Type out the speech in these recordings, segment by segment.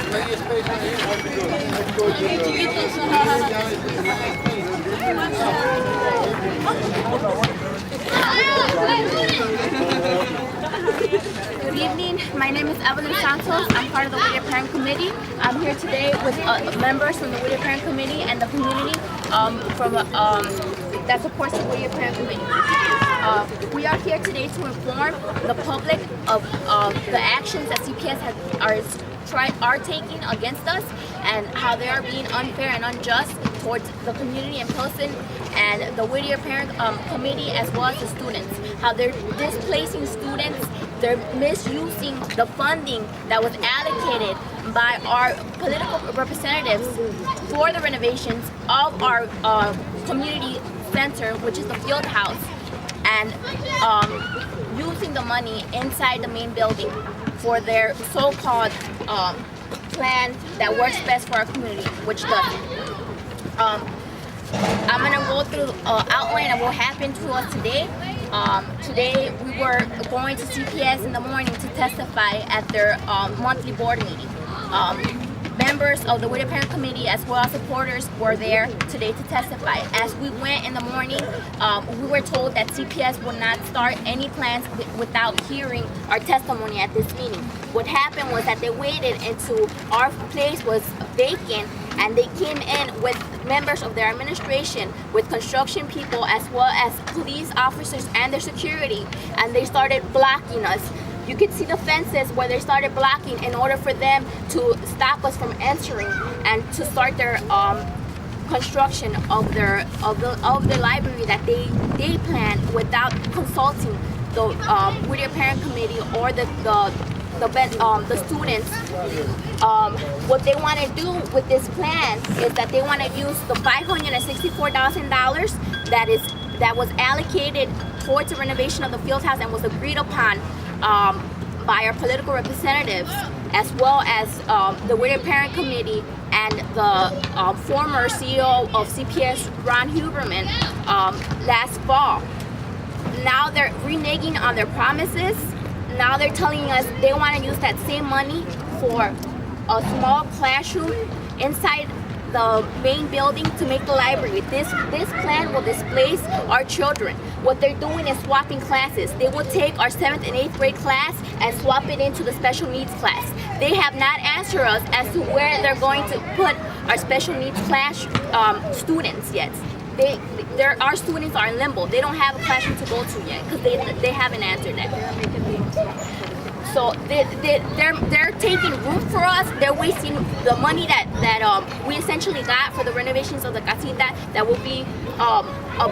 Good evening. My name is Evelyn Santos. I'm part of the Whittier Parent Committee. I'm here today with members from the Whittier Parent Committee and the community that supports the Whittier Parent Committee. We are here today to inform the public of the actions that CPS are taking against us and how they are being unfair and unjust towards the community in Pilsen and the Whittier Parent Committee as well as the students. How they're displacing students, they're misusing the funding that was allocated by our political representatives for the renovations of our community center, which is the field house, and using the money inside the main building for their so-called plan that works best for our community, which doesn't. I'm gonna go through outline of what happened to us today. Today we were going to CPS in the morning to testify at their monthly board meeting. Members of the Whittier Parent Committee as well as supporters were there today to testify. As we went in the morning, we were told that CPS would not start any plans without hearing our testimony at this meeting. What happened was that they waited until our place was vacant and they came in with members of their administration, with construction people as well as police officers and their security, and they started blocking us. You could see the fences where they started blocking in order for them to stop us from entering and to start their construction of the library that they planned without consulting the Whittier Parent Committee or the students. What they want to do with this plan is that they want to use the $564,000 that was allocated towards the renovation of the field house and was agreed upon by our political representatives, as well as the Whittier Parent Committee and the former CEO of CPS, Ron Huberman, last fall. Now they're reneging on their promises. Now they're telling us they want to use that same money for a small classroom inside the main building to make the library. This plan will displace our children. What they're doing is swapping classes. They will take our 7th and 8th grade class and swap it into the special needs class. They have not answered us as to where they're going to put our special needs class students yet. Our students are in limbo. They don't have a classroom to go to yet because they haven't answered that. So they're taking room for us. They're wasting the money that we essentially got for the renovations of the casita that will be a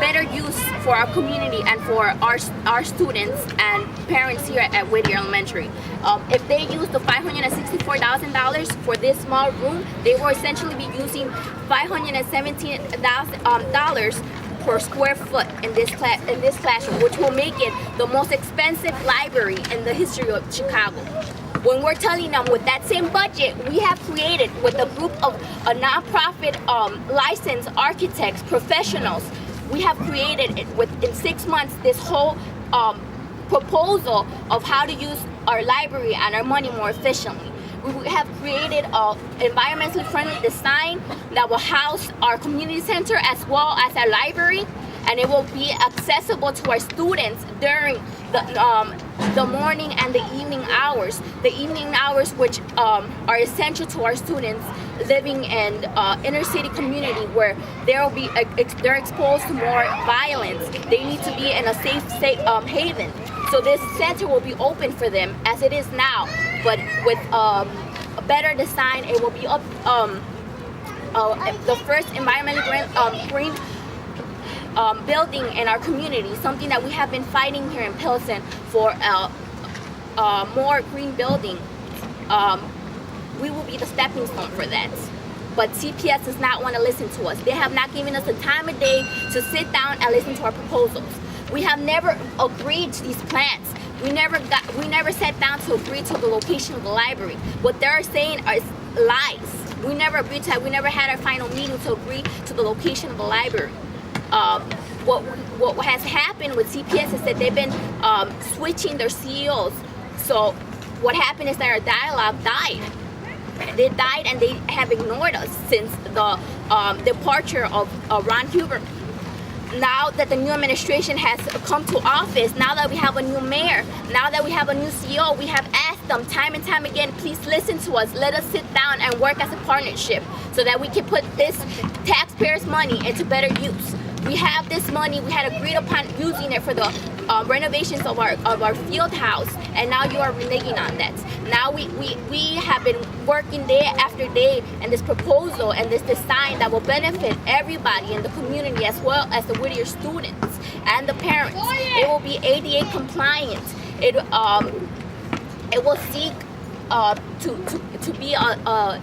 better use for our community and for our students and parents here at Whittier Elementary. If they use the $564,000 for this small room, they will essentially be using $517,000 per square foot in this classroom, which will make it the most expensive library in the history of Chicago. When we're telling them with that same budget we have created with a group of a nonprofit licensed architects, professionals, we have created in 6 months this whole proposal of how to use our library and our money more efficiently. We have created an environmentally friendly design that will house our community center as well as our library, and it will be accessible to our students during the morning and the evening hours. The evening hours which are essential to our students living in inner city community where they're exposed to more violence. They need to be in a safe haven. So this center will be open for them as it is now, but with a better design. It will be the first environmentally green building in our community, something that we have been fighting here in Pilsen for more green building. We will be the stepping stone for that. But CPS does not want to listen to us. They have not given us the time of day to sit down and listen to our proposals. We have never agreed to these plans. We never sat down to agree to the location of the library. What they're saying is lies. We never agreed to that. We never had our final meeting to agree to the location of the library. What has happened with CPS is that they've been switching their CEOs. So what happened is that our dialogue died. they died and they have ignored us since the departure of Ron Huber. Now that the new administration has come to office, now that we have a new mayor, now that we have a new CEO, we have asked them time and time again, please listen to us. Let us sit down and work as a partnership so that we can put this taxpayers' money into better use. We have this money, we had agreed upon using it for the renovations of our field house, and now you are reneging on that. Now we have been working day after day in this proposal and this design that will benefit everybody in the community as well as the Whittier students and the parents. It will be ADA compliant. It will seek to be a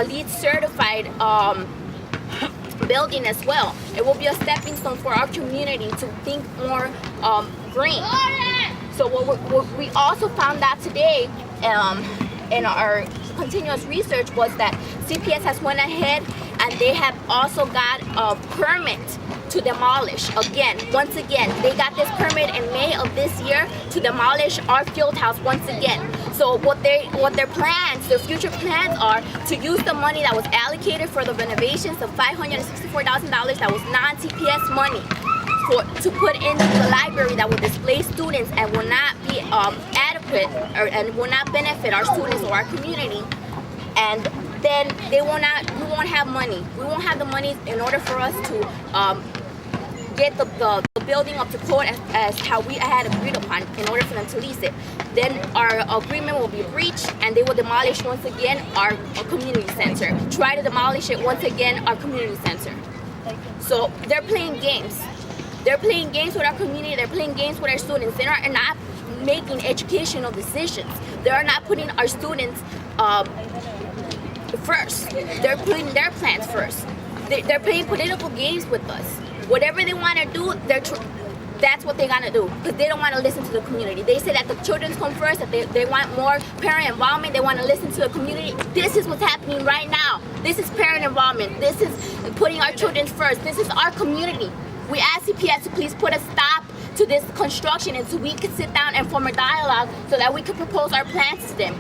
LEED certified building as well. It will be a stepping stone for our community to think more green. So what we also found out today in our continuous research was that CPS has went ahead and they have also got a permit to demolish once again. They got this permit in May of this year to demolish our field house once again. So what their plans, their future plans are to use the money that was allocated for the renovations of $564,000 that was non-CPS money to put into the library that will displace students and will not be adequate and will not benefit our students or our community. And then we won't have money. We won't have the money in order for us to get the building up to code as how we had agreed upon in order for them to lease it. Then our agreement will be breached and they will demolish once again our community center. Try to demolish it once again, our community center. So they're playing games. They're playing games with our community, they're playing games with our students. They are not making educational decisions. They are not putting our students first. They're putting their plans first. They're playing political games with us. Whatever they want to do, that's what they're going to do, because they don't want to listen to the community. They say that the children come first, that they want more parent involvement, they want to listen to the community. This is what's happening right now. This is parent involvement. This is putting our children first. This is our community. We ask CPS to please put a stop to this construction and so we can sit down and form a dialogue so that we can propose our plans to them.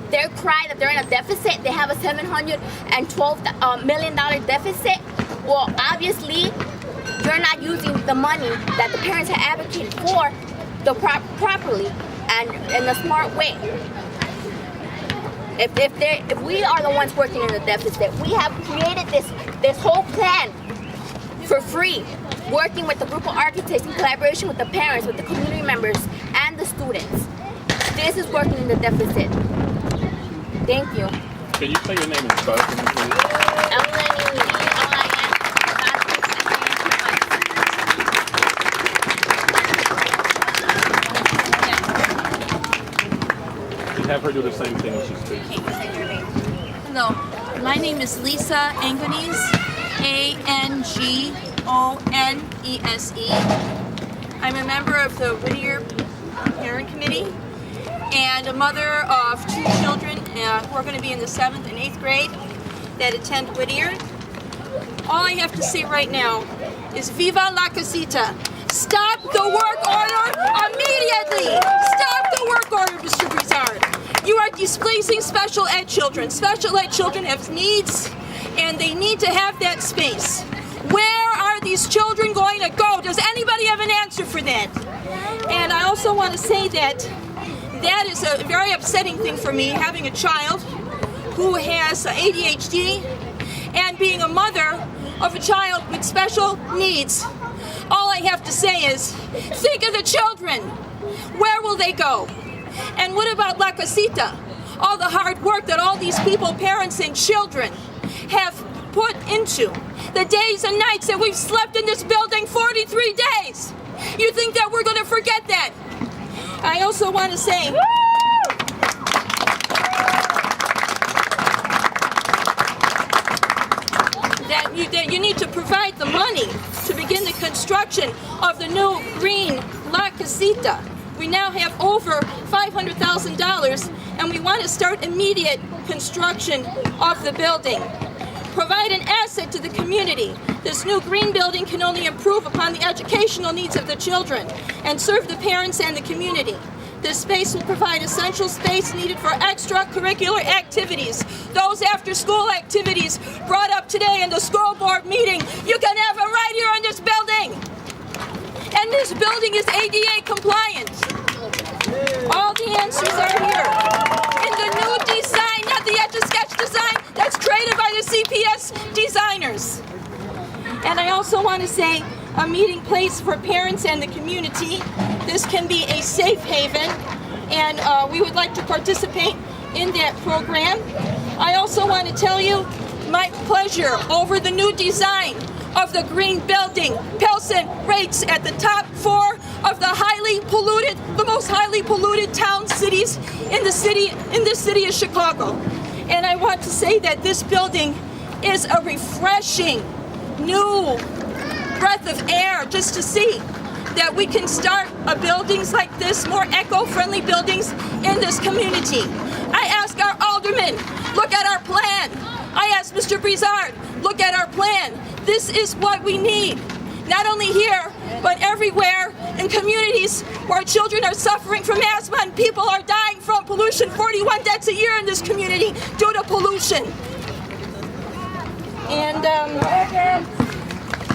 They're crying that they're in a deficit. They have a $712 million deficit. Well, obviously, you're not using the money that the parents have advocated for properly and in a smart way. If we are the ones working in the deficit, we have created this whole plan for free, working with the group of architects in collaboration with the parents, with the community members, and the students. This is working in the deficit. Thank you. Can you say your name and spell it for me, please? Have her do the same thing when she speaks. Hello, my name is Lisa Angonese, Angonese. I'm a member of the Whittier Parent Committee and a mother of 2 children who are going to be in the 7th and 8th grade that attend Whittier. All I have to say right now is Viva la Casita. Stop the work order immediately! Stop the work order, Mr. Brizard. You are displacing special ed children. Special ed children have needs, and they need to have that space. Where are these children going to go? Does anybody have an answer for that? And I also want to say that that is a very upsetting thing for me, having a child who has ADHD and being a mother of a child with special needs. All I have to say is, think of the children. Where will they go? And what about La Casita? All the hard work that all these people, parents and children, have put into the days and nights that we've slept in this building 43 days. You think that we're going to forget that? I also want to say that you need to provide the money to begin the construction of the new green La Casita. We now have over $500,000 and we want to start immediate construction of the building. Provide an asset to the community. This new green building can only improve upon the educational needs of the children and serve the parents and the community. This space will provide essential space needed for extracurricular activities. Those after-school activities brought up today in the school board meeting, you can have them right here in this building. And this building is ADA compliant. All the answers are here. In the new design, not the Etch-a-Sketch design that's created by the CPS designers. And I also want to say, a meeting place for parents and the community. This can be a safe haven, and we would like to participate in that program. I also want to tell you my pleasure over the new design of the green building. Pilsen rates at the top 4 of the most highly polluted cities in the city of Chicago. And I want to say that this building is a refreshing, new breath of air just to see that we can start buildings like this, more eco-friendly buildings in this community. I ask our aldermen, look at our plan. I ask Mr. Brizard, look at our plan. This is what we need, not only here, but everywhere in communities where children are suffering from asthma and people are dying from pollution. 41 deaths a year in this community due to pollution. And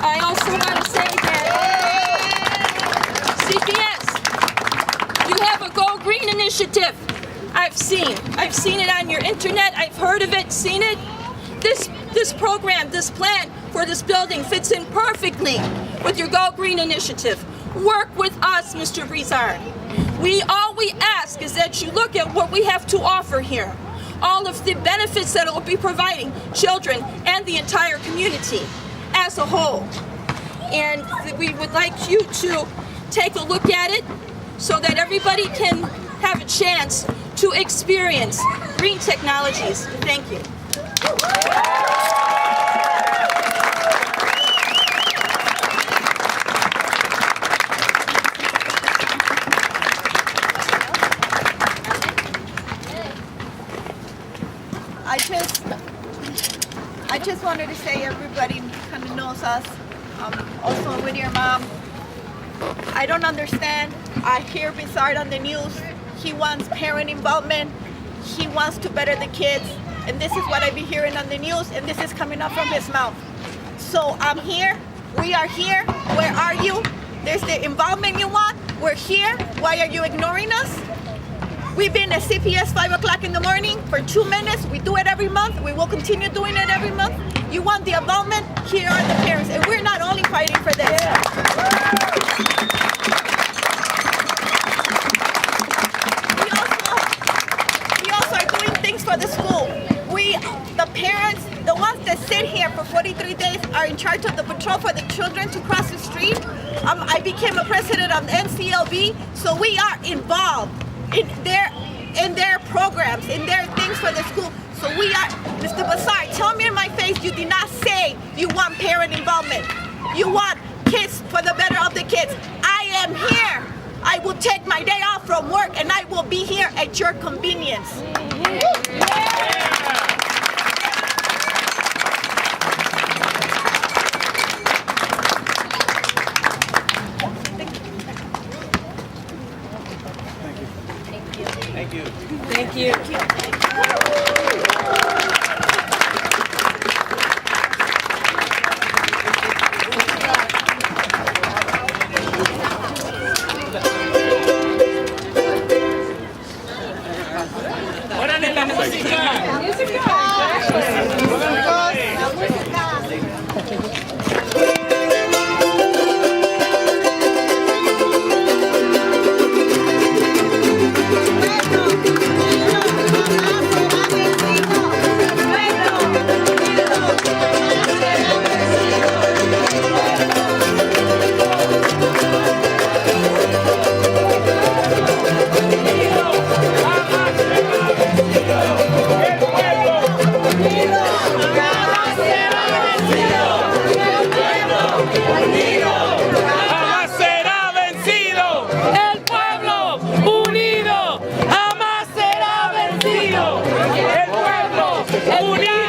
I also want to say that CPS, you have a Go Green initiative. I've seen it on your internet. I've heard of it, seen it. This program, this plan for this building fits in perfectly with your Go Green initiative. Work with us, Mr. Brizard. All we ask is that you look at what we have to offer here. All of the benefits that it will be providing children and the entire community as a whole. And we would like you to take a look at it so that everybody can have a chance to experience green technologies. Thank you. I just wanted to say everybody kind of knows us. Also a Whittier mom. I don't understand. I hear Brizard on the news. He wants parent involvement. He wants to better the kids. And this is what I be hearing on the news, and this is coming up from his mouth. So I'm here. We are here. Where are you? There's the involvement you want. We're here. Why are you ignoring us? We've been at CPS 5 o'clock in the morning for 2 minutes. We do it every month. We will continue doing it every month. You want the involvement? Here are the parents. And we're not only fighting for this. We also are doing things for the school. The parents, the ones that sit here for 43 days are in charge of the patrol for the children to cross the street. I became a president of the NCLB, so we are involved in their programs, in their things for the school. So we are, Mr. Brizard, tell me in my face you did not say you want parent involvement. You want kids for the better of the kids. I am here. I will take my day off from work and I will be here at your convenience. Thank you. Unido.